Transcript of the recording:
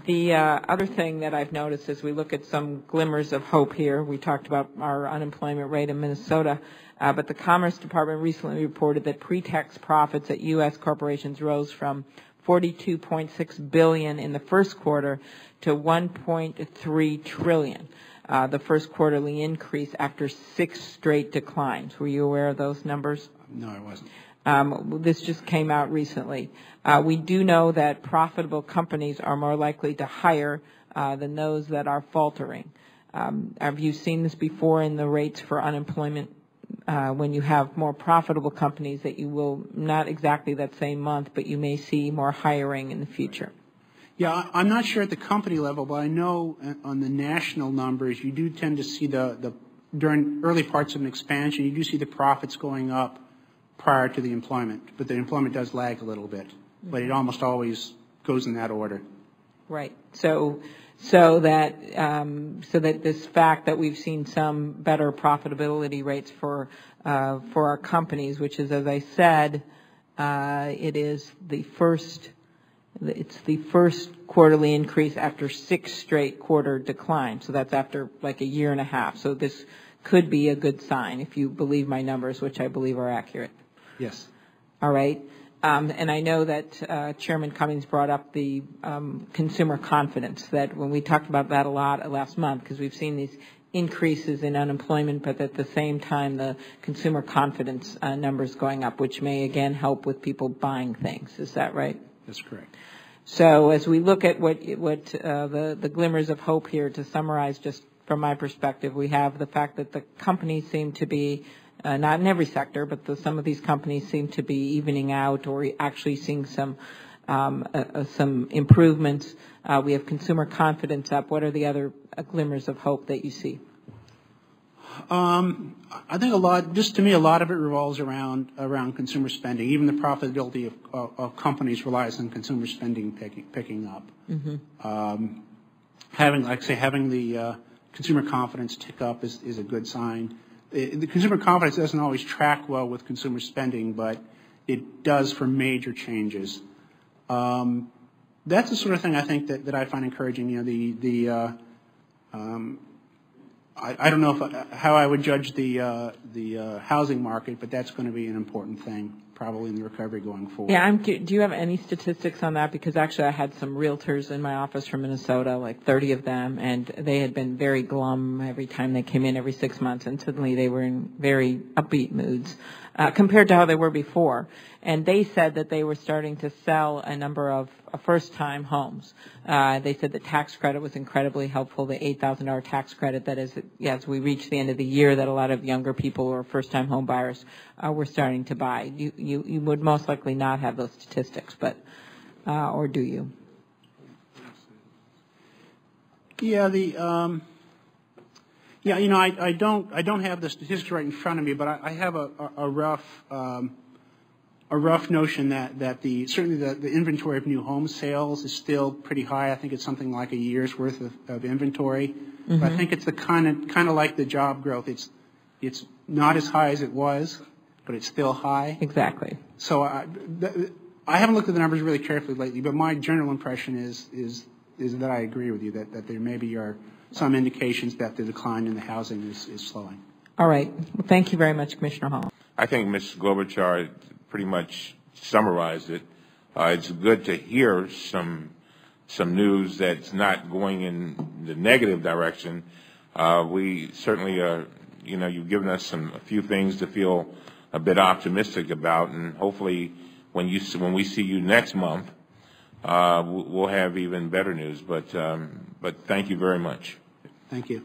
The other thing that I've noticed as we look at some glimmers of hope here, we talked about our unemployment rate in Minnesota, but the Commerce Department recently reported that pre-tax profits at U.S. corporations rose from $42.6 billion in the first quarter to $1.3 trillion, the first quarterly increase after 6 straight declines. Were you aware of those numbers? No, I wasn't. This just came out recently. We do know that profitable companies are more likely to hire than those that are faltering. Have you seen this before in the rates for unemployment? When you have more profitable companies that you will, not exactly that same month, but you may see more hiring in the future. Yeah, I'm not sure at the company level, but I know on the national numbers, you do tend to see during early parts of an expansion, you do see the profits going up prior to the employment, but the employment does lag a little bit, but it almost always goes in that order. Right. So that this fact that we've seen some better profitability rates for our companies, which is, as I said, it's the first quarterly increase after 6 straight quarter decline. So that's after like a year and a half. So this could be a good sign if you believe my numbers, which I believe are accurate. Yes. All right. And I know that Chairman Cummings brought up the consumer confidence, that when we talked about that a lot last month, because we've seen these increases in unemployment, but at the same time the consumer confidence numbers going up, which may again help with people buying things. Is that right? That's correct. So as we look at what the glimmers of hope here, to summarize just from my perspective, we have the fact that the companies seem to be not in every sector, but some of these companies seem to be evening out or actually seeing some improvements. We have consumer confidence up. What are the other glimmers of hope that you see? I think a lot of it revolves around consumer spending. Even the profitability of companies relies on consumer spending picking up. Mm-hmm. Having the consumer confidence tick up is a good sign. The consumer confidence doesn't always track well with consumer spending, but it does for major changes. That's the sort of thing I think that I find encouraging. You know, I don't know how I would judge the housing market, but that's going to be an important thing probably in the recovery going forward. Yeah, do you have any statistics on that? Because actually I had some realtors in my office from Minnesota, like 30 of them, and they had been very glum every time they came in every 6 months, and suddenly they were in very upbeat moods compared to how they were before. And they said that they were starting to sell a number of first-time homes. They said the tax credit was incredibly helpful, the $8,000 tax credit that is, as we reach the end of the year, that a lot of younger people or first-time home buyers were starting to buy. You would most likely not have those statistics, but or do you? Yeah, you know, I don't have the statistics right in front of me, but I have a rough notion that certainly the inventory of new home sales is still pretty high. I think it's something like a year's worth of inventory. Mm-hmm. But I think it's the kind of like the job growth. It's not as high as it was, but it's still high. Exactly. So I haven't looked at the numbers really carefully lately, but my general impression is that I agree with you that there maybe are some indications that the decline in the housing is slowing. All right. Well, thank you very much, Commissioner Hall. I think Ms. Klobuchar pretty much summarized it. It's good to hear some news that's not going in the negative direction. We certainly are, you know, you've given us a few things to feel a bit optimistic about, and hopefully when we see you next month, we'll have even better news. But thank you very much. Thank you.